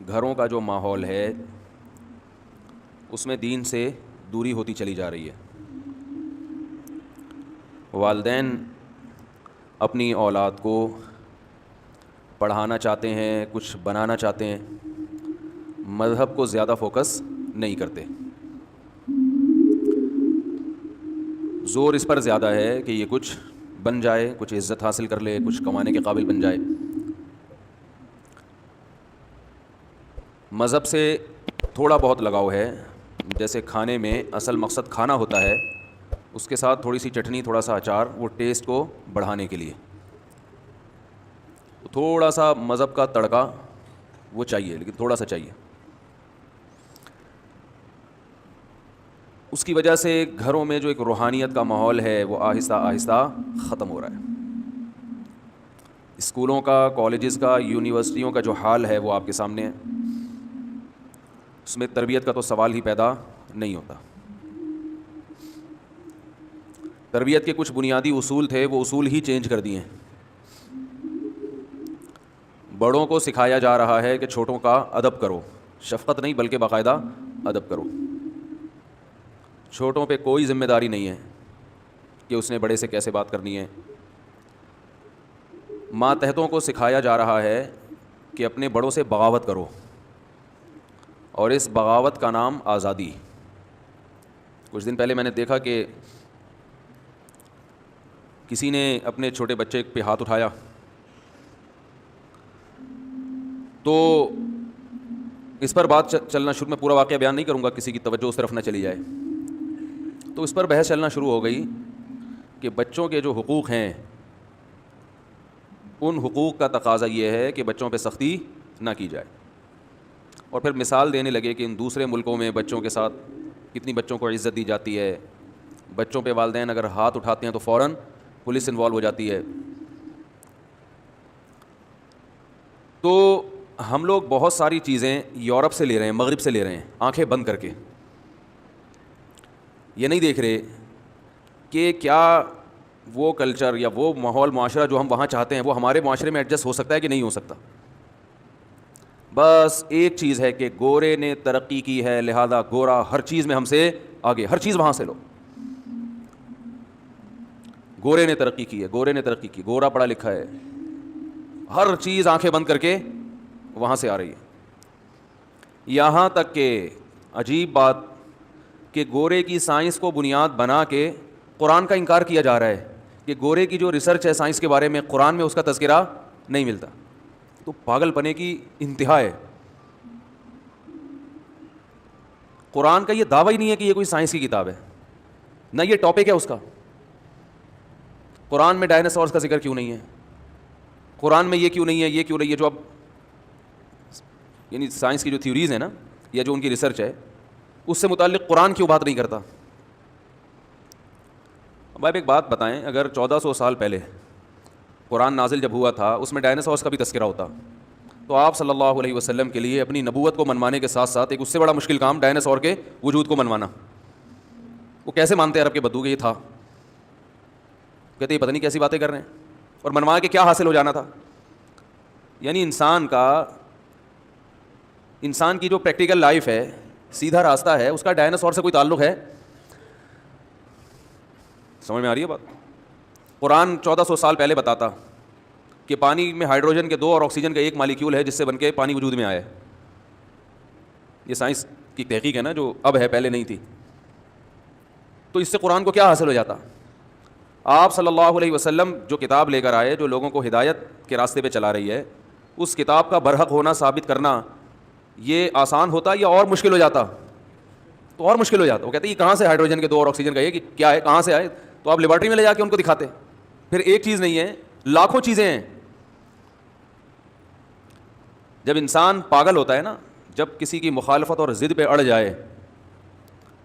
گھروں کا جو ماحول ہے اس میں دین سے دوری ہوتی چلی جا رہی ہے. والدین اپنی اولاد کو پڑھانا چاہتے ہیں, کچھ بنانا چاہتے ہیں, مذہب کو زیادہ فوکس نہیں کرتے. زور اس پر زیادہ ہے کہ یہ کچھ بن جائے, کچھ عزت حاصل کر لے, کچھ کمانے کے قابل بن جائے. مذہب سے تھوڑا بہت لگاؤ ہے, جیسے کھانے میں اصل مقصد کھانا ہوتا ہے, اس کے ساتھ تھوڑی سی چٹنی, تھوڑا سا اچار, وہ ٹیسٹ کو بڑھانے کے لیے. تھوڑا سا مذہب کا تڑکا وہ چاہیے, لیکن تھوڑا سا چاہیے. اس کی وجہ سے گھروں میں جو ایک روحانیت کا ماحول ہے وہ آہستہ آہستہ ختم ہو رہا ہے. اسکولوں کا, کالجز کا, یونیورسٹیوں کا جو حال ہے وہ آپ کے سامنے ہے. اس میں تربیت کا تو سوال ہی پیدا نہیں ہوتا. تربیت کے کچھ بنیادی اصول تھے, وہ اصول ہی چینج کر دیے ہیں. بڑوں کو سکھایا جا رہا ہے کہ چھوٹوں کا ادب کرو, شفقت نہیں بلکہ باقاعدہ ادب کرو. چھوٹوں پہ کوئی ذمہ داری نہیں ہے کہ اس نے بڑے سے کیسے بات کرنی ہے. ماتحتوں کو سکھایا جا رہا ہے کہ اپنے بڑوں سے بغاوت کرو, اور اس بغاوت کا نام آزادی. کچھ دن پہلے میں نے دیکھا کہ کسی نے اپنے چھوٹے بچے پہ ہاتھ اٹھایا, تو اس پر بات چلنا شروع, میں پورا واقعہ بیان نہیں کروں گا, کسی کی توجہ اس طرف نہ چلی جائے. تو اس پر بحث چلنا شروع ہو گئی کہ بچوں کے جو حقوق ہیں ان حقوق کا تقاضا یہ ہے کہ بچوں پہ سختی نہ کی جائے. اور پھر مثال دینے لگے کہ ان دوسرے ملکوں میں بچوں کے ساتھ کتنی بچوں کو عزت دی جاتی ہے. بچوں پہ والدین اگر ہاتھ اٹھاتے ہیں تو فوراً پولیس انوالو ہو جاتی ہے. تو ہم لوگ بہت ساری چیزیں یورپ سے لے رہے ہیں, مغرب سے لے رہے ہیں, آنکھیں بند کر کے. یہ نہیں دیکھ رہے کہ کیا وہ کلچر یا وہ ماحول, معاشرہ جو ہم وہاں چاہتے ہیں وہ ہمارے معاشرے میں ایڈجسٹ ہو سکتا ہے کہ نہیں ہو سکتا. بس ایک چیز ہے کہ گورے نے ترقی کی ہے, لہذا گورا ہر چیز میں ہم سے آگے, ہر چیز وہاں سے لو. گورے نے ترقی کی ہے, گورے نے ترقی کی, گورا پڑھا لکھا ہے, ہر چیز آنکھیں بند کر کے وہاں سے آ رہی ہے. یہاں تک کہ عجیب بات کہ گورے کی سائنس کو بنیاد بنا کے قرآن کا انکار کیا جا رہا ہے کہ گورے کی جو ریسرچ ہے سائنس کے بارے میں, قرآن میں اس کا تذکرہ نہیں ملتا. تو پاگل پنے کی انتہا ہے. قرآن کا یہ دعویٰ ہی نہیں ہے کہ یہ کوئی سائنس کی کتاب ہے, نہ یہ ٹاپک ہے اس کا. قرآن میں ڈائناسورس کا ذکر کیوں نہیں ہے, قرآن میں یہ کیوں نہیں ہے, یہ کیوں نہیں ہے, جو اب یعنی سائنس کی جو تھیوریز ہیں نا, یا جو ان کی ریسرچ ہے اس سے متعلق قرآن کیوں بات نہیں کرتا. اب آپ ایک بات بتائیں, اگر 1400 سال پہلے قرآن نازل جب ہوا تھا اس میں ڈائناسورس کا بھی تذکرہ ہوتا, تو آپ صلی اللہ علیہ وسلم کے لیے اپنی نبوت کو منوانے کے ساتھ ساتھ ایک اس سے بڑا مشکل کام ڈائناسور کے وجود کو منوانا. وہ کیسے مانتے عرب کے بدو کہ یہ تھا, کہتے یہ پتہ نہیں کیسی باتیں کر رہے ہیں, اور منوا کے کیا حاصل ہو جانا تھا. یعنی انسان کی جو پریکٹیکل لائف ہے, سیدھا راستہ ہے, اس کا ڈائناسور سے کوئی تعلق ہے؟ سمجھ میں آ رہی ہے بات؟ قرآن 1400 سال پہلے بتاتا کہ پانی میں ہائیڈروجن کے 2 اور آکسیجن کا 1 مالیکیول ہے جس سے بن کے پانی وجود میں آیا ہے. یہ سائنس کی تحقیق ہے نا, جو اب ہے, پہلے نہیں تھی. تو اس سے قرآن کو کیا حاصل ہو جاتا؟ آپ صلی اللہ علیہ وسلم جو کتاب لے کر آئے, جو لوگوں کو ہدایت کے راستے پہ چلا رہی ہے, اس کتاب کا برحق ہونا ثابت کرنا یہ آسان ہوتا یا اور مشکل ہو جاتا؟ تو اور مشکل ہو جاتا. وہ کہتے ہیں یہ کہاں سے ہائیڈروجن کے 2 اور آکسیجن کا یہ کہ کیا ہے, کہاں سے آئے؟ تو آپ لیبارٹری میں لے جا کے ان کو دکھاتے. پھر ایک چیز نہیں ہے, لاکھوں چیزیں ہیں. جب انسان پاگل ہوتا ہے نا, جب کسی کی مخالفت اور ضد پہ اڑ جائے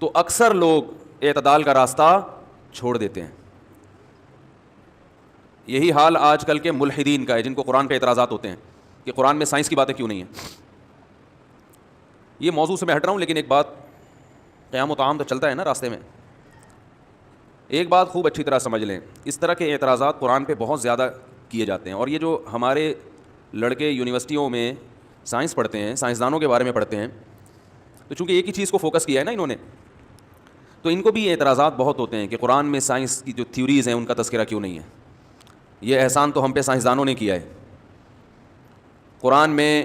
تو اکثر لوگ اعتدال کا راستہ چھوڑ دیتے ہیں. یہی حال آج کل کے ملحدین کا ہے, جن کو قرآن پہ اعتراضات ہوتے ہیں کہ قرآن میں سائنس کی باتیں کیوں نہیں ہیں. یہ موضوع سے میں ہٹ رہا ہوں, لیکن ایک بات, قیام و طعام تو چلتا ہے نا راستے میں. ایک بات خوب اچھی طرح سمجھ لیں, اس طرح کے اعتراضات قرآن پہ بہت زیادہ کیے جاتے ہیں, اور یہ جو ہمارے لڑکے یونیورسٹیوں میں سائنس پڑھتے ہیں, سائنسدانوں کے بارے میں پڑھتے ہیں, تو چونکہ ایک ہی چیز کو فوکس کیا ہے نا انہوں نے, تو ان کو بھی اعتراضات بہت ہوتے ہیں کہ قرآن میں سائنس کی جو تھیوریز ہیں ان کا تذکرہ کیوں نہیں ہے. یہ احسان تو ہم پہ سائنسدانوں نے کیا ہے. قرآن میں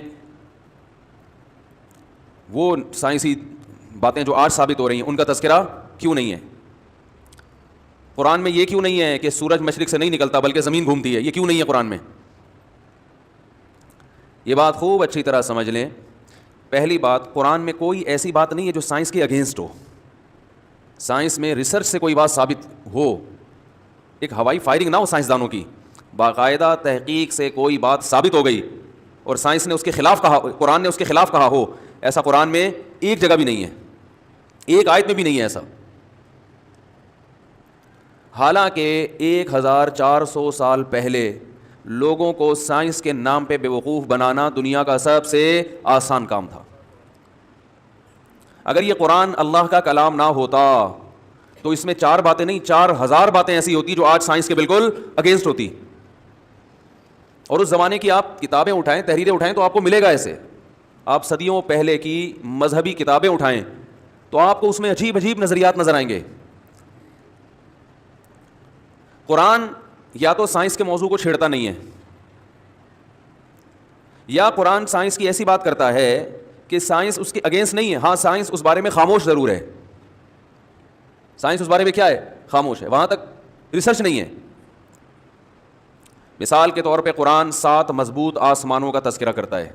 وہ سائنسی باتیں جو آج ثابت ہو رہی ہیں ان کا تذکرہ کیوں نہیں ہے. قرآن میں یہ کیوں نہیں ہے کہ سورج مشرق سے نہیں نکلتا بلکہ زمین گھومتی ہے, یہ کیوں نہیں ہے قرآن میں. یہ بات خوب اچھی طرح سمجھ لیں. پہلی بات, قرآن میں کوئی ایسی بات نہیں ہے جو سائنس کے اگینسٹ ہو. سائنس میں ریسرچ سے کوئی بات ثابت ہو, ایک ہوائی فائرنگ نہ ہو سائنسدانوں کی, باقاعدہ تحقیق سے کوئی بات ثابت ہو گئی اور سائنس نے اس کے خلاف کہا, قرآن نے اس کے خلاف کہا ہو, ایسا قرآن میں ایک جگہ بھی نہیں ہے, ایک آیت میں بھی نہیں ہے ایسا. حالانکہ 1400 سال پہلے لوگوں کو سائنس کے نام پہ بیوقوف بنانا دنیا کا سب سے آسان کام تھا. اگر یہ قرآن اللہ کا کلام نہ ہوتا تو اس میں 4 باتیں نہیں 4000 باتیں ایسی ہوتی جو آج سائنس کے بالکل اگینسٹ ہوتی. اور اس زمانے کی آپ کتابیں اٹھائیں, تحریریں اٹھائیں تو آپ کو ملے گا ایسے. آپ صدیوں پہلے کی مذہبی کتابیں اٹھائیں تو آپ کو اس میں عجیب عجیب نظریات نظر آئیں گے. قرآن یا تو سائنس کے موضوع کو چھیڑتا نہیں ہے, یا قرآن سائنس کی ایسی بات کرتا ہے کہ سائنس اس کے اگینسٹ نہیں ہے. ہاں سائنس اس بارے میں خاموش ضرور ہے, سائنس اس بارے میں کیا ہے, خاموش ہے, وہاں تک ریسرچ نہیں ہے. مثال کے طور پہ قرآن 7 مضبوط آسمانوں کا تذکرہ کرتا ہے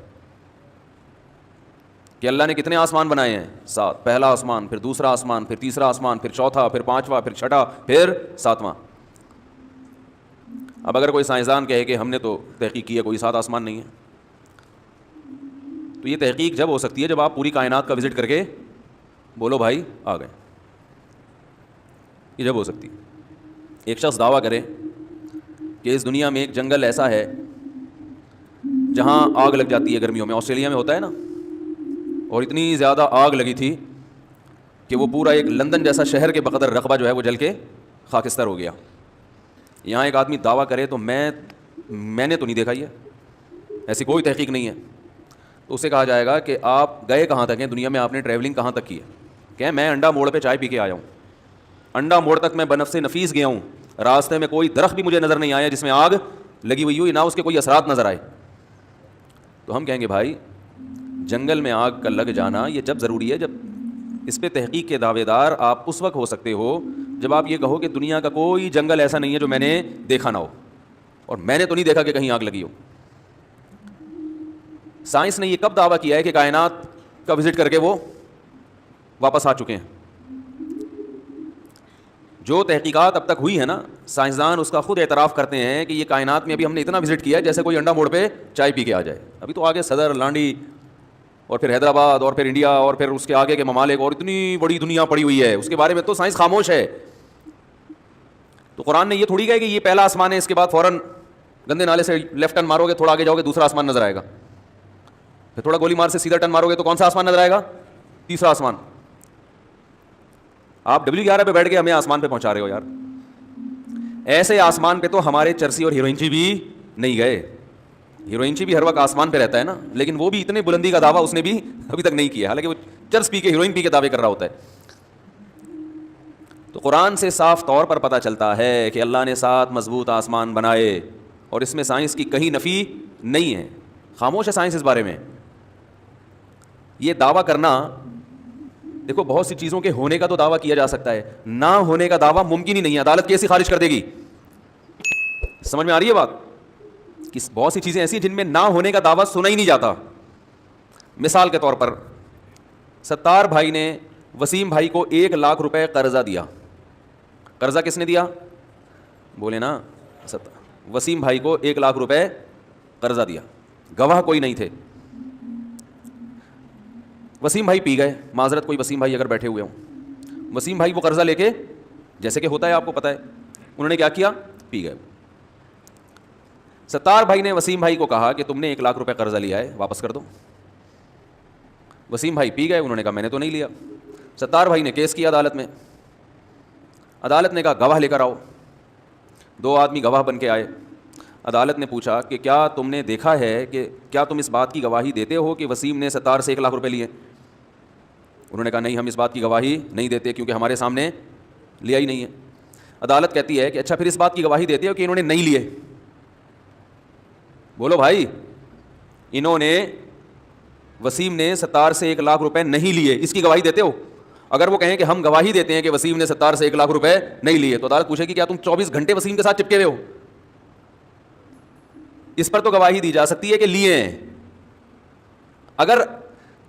کہ اللہ نے کتنے آسمان بنائے ہیں, 7. پہلا آسمان, پھر دوسرا آسمان, پھر تیسرا آسمان, پھر چوتھا, پھر 5واں, پھر 6واں, پھر 7واں. اب اگر کوئی سائنسدان کہے کہ ہم نے تو تحقیق کی ہے, کوئی 7 آسمان نہیں ہے, تو یہ تحقیق جب ہو سکتی ہے جب آپ پوری کائنات کا وزٹ کر کے بولو بھائی آ گئے. یہ جب ہو سکتی ہے. ایک شخص دعویٰ کرے کہ اس دنیا میں ایک جنگل ایسا ہے جہاں آگ لگ جاتی ہے گرمیوں میں, آسٹریلیا میں ہوتا ہے نا, اور اتنی زیادہ آگ لگی تھی کہ وہ پورا ایک لندن جیسا شہر کے بقدر رقبہ جو ہے وہ جل کے خاکستر ہو گیا. یہاں ایک آدمی دعویٰ کرے تو میں نے تو نہیں دیکھا, یہ ایسی کوئی تحقیق نہیں ہے. تو اسے کہا جائے گا کہ آپ گئے کہاں تک ہیں دنیا میں, آپ نے ٹریولنگ کہاں تک کی ہے. کہ میں انڈا موڑ پہ چائے پی کے آیا ہوں, انڈا موڑ تک میں بنفس نفیس گیا ہوں, راستے میں کوئی درخت بھی مجھے نظر نہیں آیا جس میں آگ لگی ہوئی ہوئی, نہ اس کے کوئی اثرات نظر آئے. تو ہم کہیں گے بھائی جنگل میں آگ کا لگ جانا یہ جب ضروری ہے, جب اس پہ تحقیق کے دعوے دار آپ اس وقت ہو سکتے ہو جب آپ یہ کہو کہ دنیا کا کوئی جنگل ایسا نہیں ہے جو میں نے دیکھا نہ ہو, اور میں نے تو نہیں دیکھا کہ کہیں آگ لگی ہو. سائنس نے یہ کب دعویٰ کیا ہے کہ کائنات کا وزٹ کر کے وہ واپس آ چکے ہیں. جو تحقیقات اب تک ہوئی ہے نا, سائنسدان اس کا خود اعتراف کرتے ہیں کہ یہ کائنات میں ابھی ہم نے اتنا وزٹ کیا ہے جیسے کوئی انڈا موڑ پہ چائے پی کے آ جائے. ابھی تو آگے صدر, لانڈی, اور پھر حیدرآباد, اور پھر انڈیا, اور پھر اس کے آگے کے ممالک, اور اتنی بڑی دنیا پڑی ہوئی ہے, اس کے بارے میں تو سائنس خاموش ہے. تو قرآن نے یہ تھوڑی کہا کہ یہ پہلا آسمان ہے, اس کے بعد فوراً گندے نالے سے لیفٹ ٹرن مارو گے, تھوڑا آگے جاؤ گے دوسرا آسمان نظر آئے گا, پھر تھوڑا گولی مار سے سیدھا ٹرن مارو گے تو کون سا آسمان نظر آئے گا, تیسرا آسمان. آپ W11 پہ بیٹھ کے ہمیں آسمان پہ پہنچا رہے ہو یار. ایسے آسمان پہ تو ہمارے چرسی اور ہیروئنچی بھی نہیں گئے. ہیروئنچی بھی ہر وقت آسمان پہ رہتا ہے نا, لیکن وہ بھی اتنے بلندی کا دعویٰ اس نے بھی ابھی تک نہیں کیا, حالانکہ وہ چرس پی کے, ہیروئن پی کے دعوے کر رہا ہوتا ہے. تو قرآن سے صاف طور پر پتہ چلتا ہے کہ اللہ نے 7 مضبوط آسمان بنائے, اور اس میں سائنس کی کہیں نفی نہیں ہے. خاموش ہے سائنس اس بارے میں. یہ دعویٰ کرنا, دیکھو بہت سی چیزوں کے ہونے کا تو دعویٰ کیا جا سکتا ہے, نہ ہونے کا دعویٰ ممکن ہی نہیں ہے. عدالت کیسے خارج کر دے گی؟ سمجھ میں آ رہی ہے بات؟ کہ بہت سی چیزیں ایسی جن میں نہ ہونے کا دعویٰ سنا ہی نہیں جاتا. مثال کے طور پر ستار بھائی نے وسیم بھائی کو 1 لاکھ روپے قرضہ دیا. قرضہ کس نے دیا؟ بولے نا, وسیم بھائی کو 1 لاکھ روپے قرضہ دیا, گواہ کوئی نہیں تھے. وسیم بھائی پی گئے, معذرت کوئی وسیم بھائی اگر بیٹھے ہوئے ہوں, وسیم بھائی وہ قرضہ لے کے, جیسے کہ ہوتا ہے آپ کو پتہ ہے, انہوں نے کیا کیا, پی گئے. ستار بھائی نے وسیم بھائی کو کہا کہ تم نے 1 لاکھ روپے قرضہ لیا ہے, واپس کر دو. وسیم بھائی پی گئے, انہوں نے کہا میں نے تو نہیں لیا. ستار بھائی نے کیس کیا عدالت میں. عدالت نے کہا گواہ لے کر آؤ. 2 آدمی گواہ بن کے آئے. عدالت نے پوچھا کہ کیا تم نے دیکھا ہے کہ کیا تم اس بات کی گواہی دیتے ہو کہ وسیم نے ستار سے 1 لاکھ روپے لیے؟ انہوں نے کہا نہیں، ہم اس بات کی گواہی نہیں دیتے کیونکہ ہمارے سامنے لیا ہی نہیں ہے۔ عدالت کہتی ہے کہ اچھا پھر اس بات کی گواہی دیتے ہو کہ انہوں نے نہیں لیے؟ بولو بھائی، انہوں نے وسیم نے ستار سے 1 لاکھ روپے نہیں لیے، اس کی گواہی دیتے ہو؟ اگر وہ کہیں کہ ہم گواہی دیتے ہیں کہ وسیم نے ستار سے 1 لاکھ روپے نہیں لیے، تو عدالت پوچھے گی کیا تم 24 گھنٹے وسیم کے ساتھ چپکے ہوئے ہو؟ اس پر تو گواہی دی جا سکتی ہے کہ لیے ہیں۔ اگر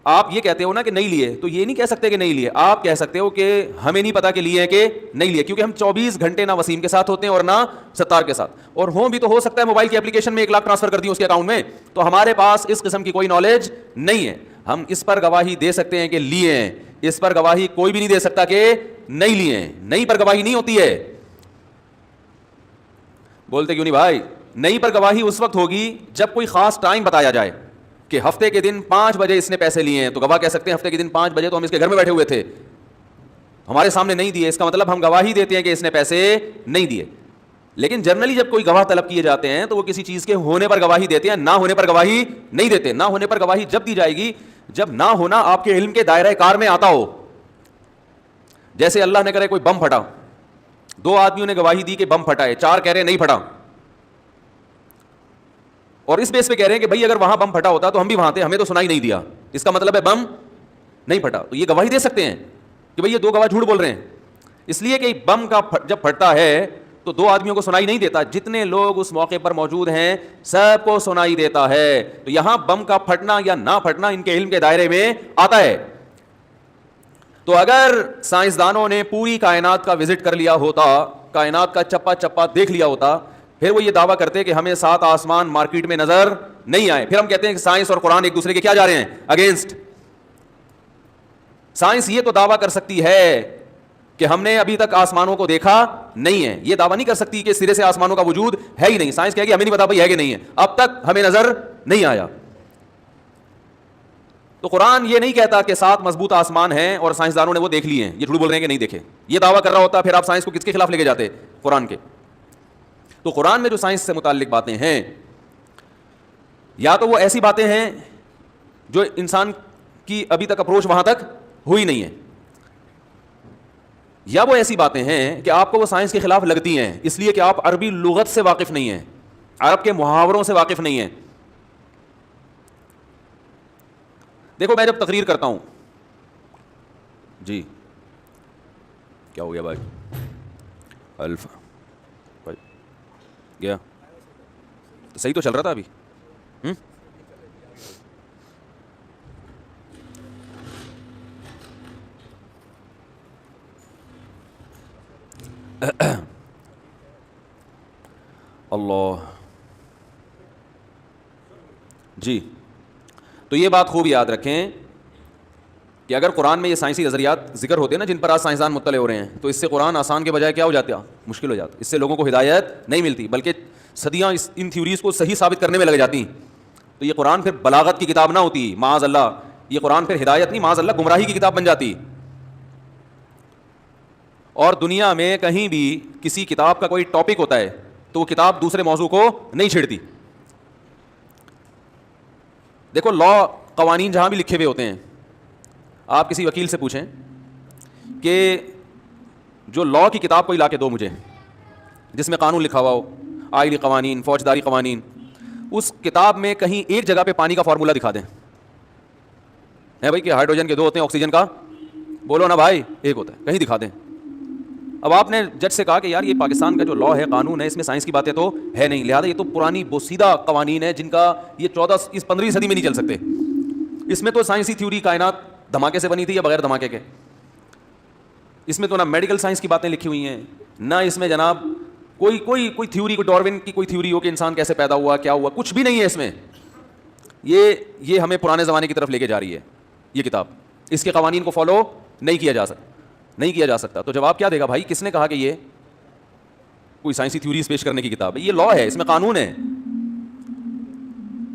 آپ یہ کہتے ہو نا کہ نہیں لیے، تو یہ نہیں کہہ سکتے کہ نہیں لیے، آپ کہہ سکتے ہو کہ ہمیں نہیں پتا کہ لیے ہیں کہ نہیں لیے، کیونکہ ہم 24 گھنٹے نہ وسیم کے ساتھ ہوتے ہیں اور نہ ستار کے ساتھ، اور ہوں بھی تو ہو سکتا ہے موبائل کی اپلیکیشن میں 1 لاکھ ٹرانسفر کر دیں اس کے اکاؤنٹ میں، تو ہمارے پاس اس قسم کی کوئی نالج نہیں ہے۔ ہم اس پر گواہی دے سکتے ہیں کہ لیے ہیں، اس پر گواہی کوئی بھی نہیں دے سکتا کہ نہیں لیے ہیں۔ نہیں پر گواہی نہیں ہوتی ہے۔ بولتے کیوں نہیں بھائی؟ نہیں پر گواہی اس وقت ہوگی جب کوئی خاص ٹائم بتایا جائے کہ ہفتے کے دن 5 بجے اس نے پیسے لیے ہیں، تو گواہ کہہ سکتے ہیں ہفتے کے دن 5 بجے تو ہم اس کے گھر میں بیٹھے ہوئے تھے، ہمارے سامنے نہیں دیے، اس کا مطلب ہم گواہی دیتے ہیں کہ اس نے پیسے نہیں دیے۔ لیکن جنرلی جب کوئی گواہ طلب کیے جاتے ہیں تو وہ کسی چیز کے ہونے پر گواہی دیتے ہیں، نہ ہونے پر گواہی نہیں دیتے۔ نہ ہونے پر گواہی جب دی جائے گی جب نہ ہونا آپ کے علم کے دائرہ کار میں آتا ہو۔ جیسے اللہ نے کرے کوئی بم پھٹا، 2 آدمیوں نے گواہی دی کہ بم پھٹا ہے، 4 کہہ رہے ہیں نہیں پھٹا، اور اس بیس پہ کہہ رہے ہیں کہ بھائی اگر وہاں بم پھٹا ہوتا تو ہم بھی وہاں تھے، ہمیں تو سنائی نہیں دیا، اس کا مطلب ہے بم نہیں پھٹا۔ تو یہ گواہی دے سکتے ہیں کہ بھائی یہ 2 گواہ جھوٹ بول رہے ہیں، اس لیے کہ بم کا جب پھٹتا ہے تو 2 آدمیوں کو سنائی نہیں دیتا، جتنے لوگ اس موقع پر موجود ہیں سب کو سنائی دیتا ہے۔ تو یہاں بم کا پھٹنا یا نہ پھٹنا ان کے علم کے دائرے میں آتا ہے۔ تو اگر سائنسدانوں نے پوری کائنات کا وزٹ کر لیا ہوتا، کائنات کا چپا چپا دیکھ لیا ہوتا، پھر وہ یہ دعویٰ کرتے کہ ہمیں 7 آسمان مارکیٹ میں نظر نہیں آئے، پھر ہم کہتے ہیں کہ سائنس اور قرآن ایک دوسرے کے کیا جا رہے ہیں؟ اگینسٹ۔ سائنس یہ تو دعویٰ کر سکتی ہے کہ ہم نے ابھی تک آسمانوں کو دیکھا نہیں ہے، یہ دعویٰ نہیں کر سکتی کہ سرے سے آسمانوں کا وجود ہے ہی نہیں۔ سائنس کہے گی ہمیں نہیں پتا بھائی ہے کہ نہیں ہے، اب تک ہمیں نظر نہیں آیا۔ تو قرآن یہ نہیں کہتا کہ 7 مضبوط آسمان ہیں اور سائنسدانوں نے وہ دیکھ لیے ہیں، یہ جھوٹ بول رہے ہیں کہ نہیں دیکھے، یہ دعویٰ کر رہا ہوتا پھر آپ سائنس کو کس کے خلاف لے کے جاتے؟ قرآن کے۔ تو قرآن میں جو سائنس سے متعلق باتیں ہیں، یا تو وہ ایسی باتیں ہیں جو انسان کی ابھی تک اپروچ وہاں تک ہوئی نہیں ہے، یا وہ ایسی باتیں ہیں کہ آپ کو وہ سائنس کے خلاف لگتی ہیں اس لیے کہ آپ عربی لغت سے واقف نہیں ہیں، عرب کے محاوروں سے واقف نہیں ہیں۔ دیکھو میں جب تقریر کرتا ہوں، جی کیا ہو گیا بھائی؟ الفا بھائی گیا تو صحیح تو چل رہا تھا ابھی۔ اللہ جی، تو یہ بات خوب یاد رکھیں کہ اگر قرآن میں یہ سائنسی نظریات ذکر ہوتے ہیں نا جن پر آج سائنسدان مطلع ہو رہے ہیں، تو اس سے قرآن آسان کے بجائے کیا ہو جاتا؟ مشکل ہو جاتا۔ اس سے لوگوں کو ہدایت نہیں ملتی بلکہ صدیاں ان تھیوریز کو صحیح ثابت کرنے میں لگ جاتی۔ تو یہ قرآن پھر بلاغت کی کتاب نہ ہوتی، معاذ اللہ، یہ قرآن پھر ہدایت نہیں، معاذ اللہ گمراہی کی کتاب بن جاتی۔ اور دنیا میں کہیں بھی کسی کتاب کا کوئی ٹاپک ہوتا ہے تو وہ کتاب دوسرے موضوع کو نہیں چھیڑتی۔ دیکھو لا قوانین جہاں بھی لکھے ہوئے ہوتے ہیں، آپ کسی وکیل سے پوچھیں کہ جو لا کی کتاب کوئی لا کے دو مجھے جس میں قانون لکھا ہوا ہو، آئلی قوانین، فوجداری قوانین، اس کتاب میں کہیں ایک جگہ پہ پانی کا فارمولہ دکھا دیں ہے بھائی کہ ہائیڈروجن کے 2 ہوتے ہیں، آکسیجن کا بولو نا بھائی ایک ہوتا ہے، کہیں دکھا دیں۔ اب آپ نے جج سے کہا کہ یار یہ پاکستان کا جو لا ہے، قانون ہے، اس میں سائنس کی باتیں تو ہے نہیں، لہٰذا یہ تو پرانی بوسیدہ قوانین ہے جن کا یہ 15ویں صدی میں نہیں چل سکتے، اس میں تو سائنسی تھیوری کائنات دھماکے سے بنی تھی یا بغیر دھماکے کے، اس میں تو نہ میڈیکل سائنس کی باتیں لکھی ہوئی ہیں، نہ اس میں جناب کوئی تھیوری، کوئی ڈارون کی کوئی تھیوری ہو کہ انسان کیسے پیدا ہوا، کیا ہوا، کچھ بھی نہیں ہے اس میں۔ یہ ہمیں پرانے زمانے کی طرف لے کے جا رہی ہے یہ کتاب، اس کے قوانین کو فالو نہیں کیا جا سکتا۔ تو جواب کیا دے گا بھائی؟ کس نے کہا کہ یہ کوئی سائنسی تھیوریز پیش کرنے کی کتاب ہے؟ یہ لا ہے، اس میں قانون ہے۔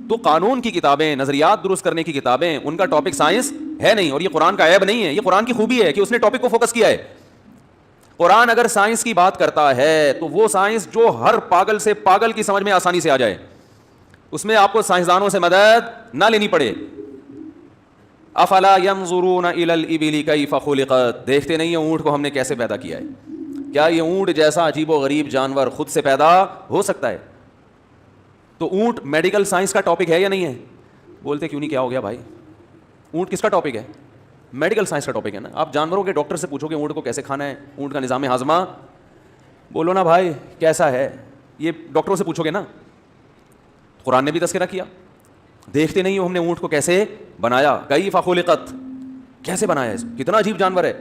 تو قانون کی کتابیں، نظریات درست کرنے کی کتابیں، ان کا ٹاپک سائنس ہے نہیں، اور یہ قرآن کا عیب نہیں ہے، یہ قرآن کی خوبی ہے کہ اس نے ٹاپک کو فوکس کیا ہے۔ قرآن اگر سائنس کی بات کرتا ہے تو وہ سائنس جو ہر پاگل سے پاگل کی سمجھ میں آسانی سے آ جائے, اس میں آپ کو سائنسدانوں سے مدد نہ لینی پڑے. افلا ينظرون الى الابل كيف خلقت, دیکھتے نہیں ہیں اونٹ کو ہم نے کیسے پیدا کیا ہے. کیا یہ اونٹ جیسا عجیب و غریب جانور خود سے پیدا ہو سکتا ہے؟ تو اونٹ میڈیکل سائنس کا ٹاپک ہے یا نہیں ہے؟ بولتے کیوں نہیں, کیا ہو گیا بھائی, اونٹ کس کا ٹاپک ہے؟ میڈیکل سائنس کا ٹاپک ہے نا. آپ جانوروں کے ڈاکٹر سے پوچھو کہ اونٹ کو کیسے کھانا ہے, اونٹ کا نظام ہاضمہ, بولو نا بھائی کیسا ہے, یہ ڈاکٹروں سے پوچھو گے نا. قرآن نے بھی تذکرہ کیا, دیکھتے نہیں ہو ہم نے اونٹ کو کیسے بنایا, کیف خلقت, کیسے بنایا ہے, کتنا عجیب جانور ہے.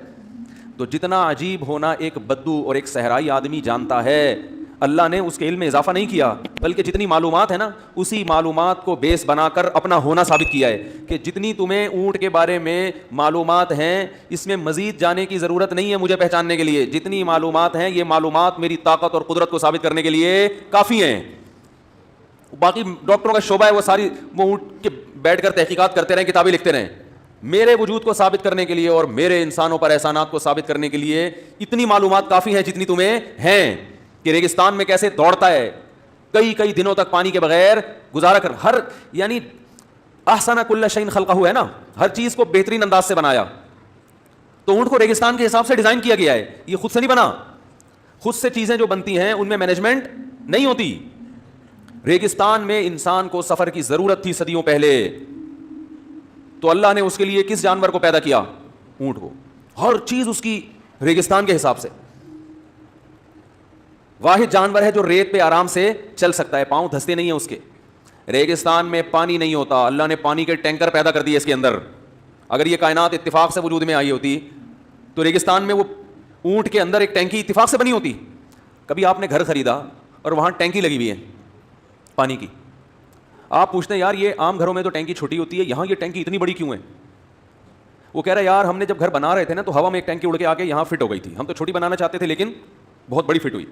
تو جتنا عجیب ہونا ایک بدو اور ایک صحرائی آدمی جانتا ہے, اللہ نے اس کے علم میں اضافہ نہیں کیا, بلکہ جتنی معلومات ہے نا اسی معلومات کو بیس بنا کر اپنا ہونا ثابت کیا ہے کہ جتنی تمہیں اونٹ کے بارے میں معلومات ہیں اس میں مزید جانے کی ضرورت نہیں ہے مجھے پہچاننے کے لیے. جتنی معلومات ہیں یہ معلومات میری طاقت اور قدرت کو ثابت کرنے کے لیے کافی ہیں. باقی ڈاکٹروں کا شعبہ ہے وہ ساری وہ اونٹ کے بیٹھ کر تحقیقات کرتے رہیں, کتابیں لکھتے رہیں. میرے وجود کو ثابت کرنے کے لیے اور میرے انسانوں پر احسانات کو ثابت کرنے کے لیے اتنی معلومات کافی ہیں جتنی تمہیں ہیں کہ ریگستان میں کیسے دوڑتا ہے, کئی دنوں تک پانی کے بغیر گزارا کر, ہر یعنی احسن کل شیء خلقہ ہے نا, ہر چیز کو بہترین انداز سے بنایا. تو اونٹ کو ریگستان کے حساب سے ڈیزائن کیا گیا ہے, یہ خود سے نہیں بنا. خود سے چیزیں جو بنتی ہیں ان میں مینجمنٹ نہیں ہوتی. ریگستان میں انسان کو سفر کی ضرورت تھی صدیوں پہلے, تو اللہ نے اس کے لیے کس جانور کو پیدا کیا؟ اونٹ کو. ہر چیز اس کی ریگستان کے حساب سے. واحد جانور ہے جو ریت پہ آرام سے چل سکتا ہے, پاؤں دھستے نہیں ہیں اس کے. ریگستان میں پانی نہیں ہوتا, اللہ نے پانی کے ٹینکر پیدا کر دیے اس کے اندر. اگر یہ کائنات اتفاق سے وجود میں آئی ہوتی تو ریگستان میں وہ اونٹ کے اندر ایک ٹینکی اتفاق سے بنی ہوتی. کبھی آپ نے گھر خریدا اور وہاں ٹینکی لگی ہوئی ہے پانی کی, آپ پوچھتے ہیں یار یہ عام گھروں میں تو ٹینکی چھوٹی ہوتی ہے, یہاں یہ ٹینکی اتنی بڑی کیوں ہے؟ وہ کہہ رہا ہے یار ہم نے جب گھر بنا رہے تھے نا تو ہوا میں ایک ٹینکی اڑ کے آ کے یہاں فٹ ہو گئی تھی, ہم تو چھوٹی بنانا چاہتے تھے لیکن بہت بڑی فٹ ہوئی.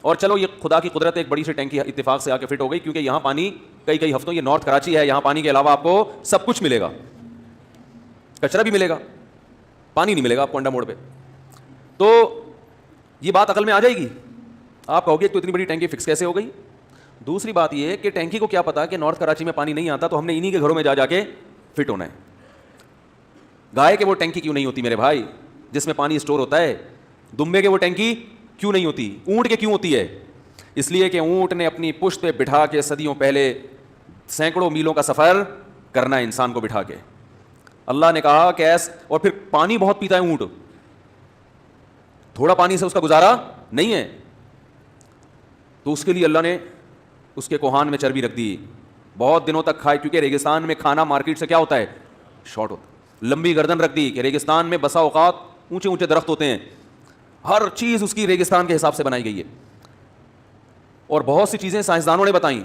اور چلو یہ خدا کی قدرت ایک بڑی سی ٹینکی اتفاق سے آ کے فٹ ہو گئی, کیونکہ یہاں پانی کئی ہفتوں, یہ نارتھ کراچی ہے, یہاں پانی کے علاوہ آپ کو سب کچھ ملے گا, کچرا بھی ملے گا, پانی نہیں ملے گا آپ کو انڈا موڑ پہ. تو یہ بات عقل میں آ جائے گی, آپ کہو گے تو اتنی بڑی ٹینکی فکس کیسے ہو گئی. دوسری بات یہ ہے کہ ٹینکی کو کیا پتا کہ نارتھ کراچی میں پانی نہیں آتا, تو ہم نے انہی کے گھروں میں جا کے فٹ ہونا ہے. گائے کے وہ ٹینکی کیوں نہیں ہوتی میرے بھائی جس میں پانی اسٹور ہوتا ہے؟ دمبے کے وہ ٹینکی کیوں نہیں ہوتی؟ اونٹ کے کیوں ہوتی ہے؟ اس لیے کہ اونٹ نے اپنی پشت پہ بٹھا کے صدیوں پہلے سینکڑوں میلوں کا سفر کرنا ہے انسان کو بٹھا کے. اللہ نے کہا کہ اور پھر پانی بہت پیتا ہے اونٹ, تھوڑا پانی سے اس کا گزارا نہیں ہے, تو اس کے لیے اللہ نے اس کے کوہان میں چربی رکھ دی, بہت دنوں تک کھائے, کیونکہ ریگستان میں کھانا مارکیٹ سے کیا ہوتا ہے, شارٹ ہوتا ہے. لمبی گردن رکھ دی کہ ریگستان میں بسا اوقات اونچے درخت ہوتے ہیں, ہر چیز اس کی ریگستان کے حساب سے بنائی گئی ہے. اور بہت سی چیزیں سائنسدانوں نے بتائیں.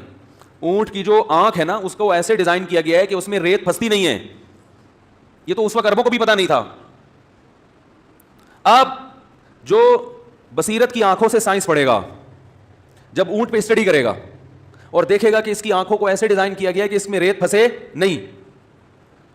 اونٹ کی جو آنکھ ہے نا اس کو ایسے ڈیزائن کیا گیا ہے کہ اس میں ریت پھنستی نہیں ہے. یہ تو اس وقت عربوں کو بھی پتا نہیں تھا. اب جو بصیرت کی آنکھوں سے سائنس پڑھے گا, جب اونٹ پہ اسٹڈی کرے گا اور دیکھے گا کہ اس کی آنکھوں کو ایسے ڈیزائن کیا گیا ہے کہ اس میں ریت پھنسے نہیں,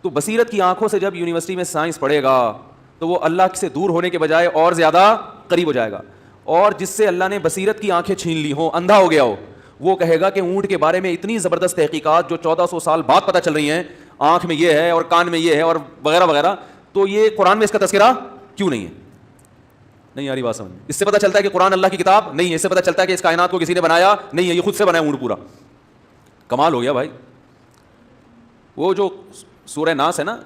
تو بصیرت کی آنکھوں سے جب یونیورسٹی میں سائنس پڑھے گا تو وہ اللہ سے دور ہونے کے بجائے اور زیادہ قریب ہو جائے گا. اور جس سے اللہ نے بصیرت کی آنکھیں چھین لی ہوں, اندھا ہو گیا ہو, وہ کہے گا کہ اونٹ کے بارے میں اتنی زبردست تحقیقات جو 1400 سال بعد پتہ چل رہی ہیں, آنکھ میں یہ ہے اور کان میں یہ ہے اور وغیرہ وغیرہ, تو یہ قرآن میں اس کا تذکرہ کیوں نہیں ہے؟ نہیں یاری بات سمجھ. اس سے پتہ چلتا ہے کہ قرآن اللہ کی کتاب نہیں ہے, اس سے پتہ چلتا ہے کہ اس کائنات کو کسی نے بنایا نہیں ہے, یہ خود سے بنایا اونٹ پورا. کمال ہو گیا بھائی. وہ جو سورہ ناس ہے نا,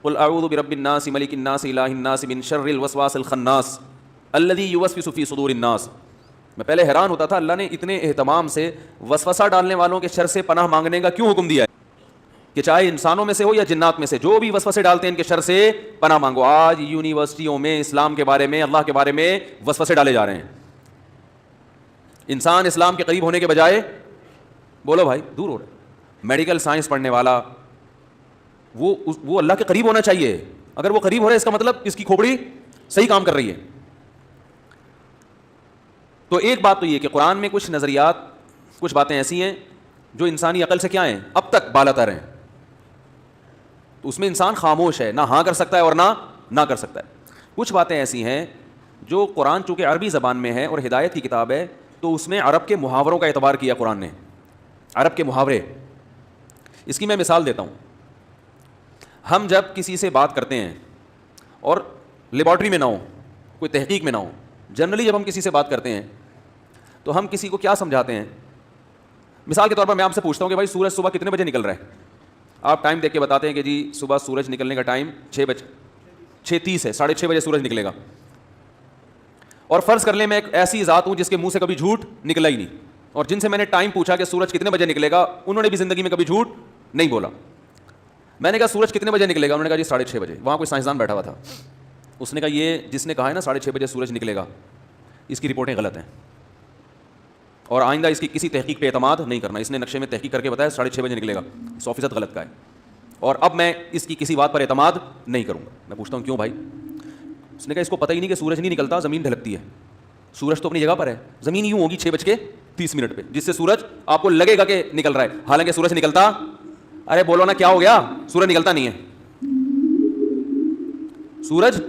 قل اعوذ برب الناس ملک الناس الہ الناس من شر الوسواس الخناس الذی یوسوس فی صدور الناس. میں پہلے حیران ہوتا تھا اللہ نے اتنے اہتمام سے وسوسہ ڈالنے والوں کے شر سے پناہ مانگنے کا کیوں حکم دیا ہے, کہ چاہے انسانوں میں سے ہو یا جنات میں سے, جو بھی وسوسے ڈالتے ہیں ان کے شر سے پناہ مانگو. آج یونیورسٹیوں میں اسلام کے بارے میں, اللہ کے بارے میں وسوسے ڈالے جا رہے ہیں. انسان اسلام کے قریب ہونے کے بجائے بولو بھائی دور ہو رہا ہے. میڈیکل سائنس پڑھنے والا وہ اللہ کے قریب ہونا چاہیے. اگر وہ قریب ہو رہا ہے اس کا مطلب اس کی کھوپڑی صحیح کام کر رہی ہے. تو ایک بات تو یہ کہ قرآن میں کچھ نظریات, کچھ باتیں ایسی ہیں جو انسانی عقل سے کیا ہیں, اب تک بالا تر ہیں. تو اس میں انسان خاموش ہے, نہ ہاں کر سکتا ہے اور نہ کر سکتا ہے. کچھ باتیں ایسی ہیں جو قرآن چونکہ عربی زبان میں ہے اور ہدایت کی کتاب ہے تو اس میں عرب کے محاوروں کا اعتبار کیا قرآن نے. عرب کے محاورے, اس کی میں مثال دیتا ہوں. ہم جب کسی سے بات کرتے ہیں اور لیبارٹری میں نہ ہو, کوئی تحقیق میں نہ ہو, جنرلی جب ہم کسی سے بات کرتے ہیں تو ہم کسی کو کیا سمجھاتے ہیں؟ مثال کے طور پر میں آپ سے پوچھتا ہوں کہ بھائی سورج صبح کتنے بجے نکل رہا ہے؟ آپ ٹائم دیکھ کے بتاتے ہیں کہ جی صبح سورج نکلنے کا ٹائم 6:30 ہے, 6:30 بجے سورج نکلے گا. اور فرض کر لیں میں ایک ایسی ذات ہوں جس کے منہ سے کبھی جھوٹ نکلا ہی نہیں, اور جن سے میں نے ٹائم پوچھا کہ سورج کتنے بجے نکلے گا, انہوں نے بھی زندگی میں کبھی جھوٹ نہیں بولا. میں نے کہا سورج کتنے بجے نکلے گا؟ انہوں نے کہا جی 6:30 بجے. وہاں کوئی سائنسدان بیٹھا ہوا تھا, اس نے کہا یہ جس نے کہا ہے نا 6:30 بجے سورج نکلے گا, اس کی رپورٹیں غلط ہیں, اور آئندہ اس کی کسی تحقیق پہ اعتماد نہیں کرنا. اس نے نقشے میں تحقیق کر کے بتایا 6:30 بجے نکلے گا, 100% غلط کا ہے, اور اب میں اس کی کسی بات پر اعتماد نہیں کروں گا. میں پوچھتا ہوں کیوں بھائی؟ اس نے کہا اس کو پتہ ہی نہیں کہ سورج نہیں نکلتا, زمین ڈھلکتی ہے. سورج تو اپنی جگہ پر ہے, زمین یوں ہوگی 6:30 پہ, جس سے سورج آپ کو لگے گا کہ نکل رہا ہے, حالانکہ سورج نکلتا. ارے بولو نا کیا ہو گیا؟ سورج نکلتا نہیں ہے. سورج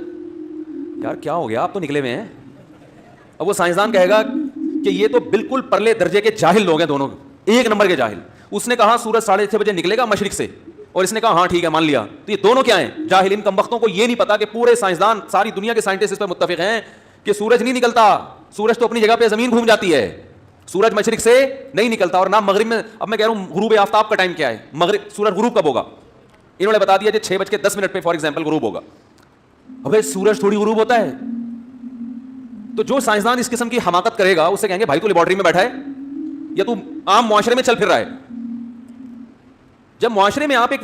یار کیا ہو گیا, آپ تو نکلے ہوئے ہیں. اب وہ سائنسدان کہے گا کہ یہ تو بالکل پرلے درجے کے جاہل لوگ ہیں دونوں, 1 نمبر کے جاہل. اس نے کہا سورج 6:30 بجے نکلے گا مشرق سے, اور اس نے کہا ہاں ٹھیک ہے مان لیا. تو یہ دونوں کیا ہیں؟ جاہل. ان کمبختوں کو یہ نہیں پتا کہ پورے سائنسدان, ساری دنیا کے سائنٹسٹ اس پر متفق ہیں کہ سورج نہیں نکلتا. سورج تو اپنی جگہ پہ زمین گھوم جاتی ہے, سورج مشرق سے نہیں نکلتا, اور نہ مغرب میں. اب میں کہہ رہا ہوں غروب آفتاب کا ٹائم کیا ہے؟ مغرب, سورج غروب کب ہوگا؟ انہوں نے بتا دیا کہ 6:10 پہ فار ایگزامپل غروب ہوگا. ابے سورج تھوڑی غروب ہوتا ہے. تو جو سائنسدان اس قسم کی حماقت کرے گا اسے کہیں گے بھائی تو لیبارٹری میں بیٹھا ہے یا تو عام معاشرے میں چل پھر رہا ہے. جب معاشرے میں آپ ایک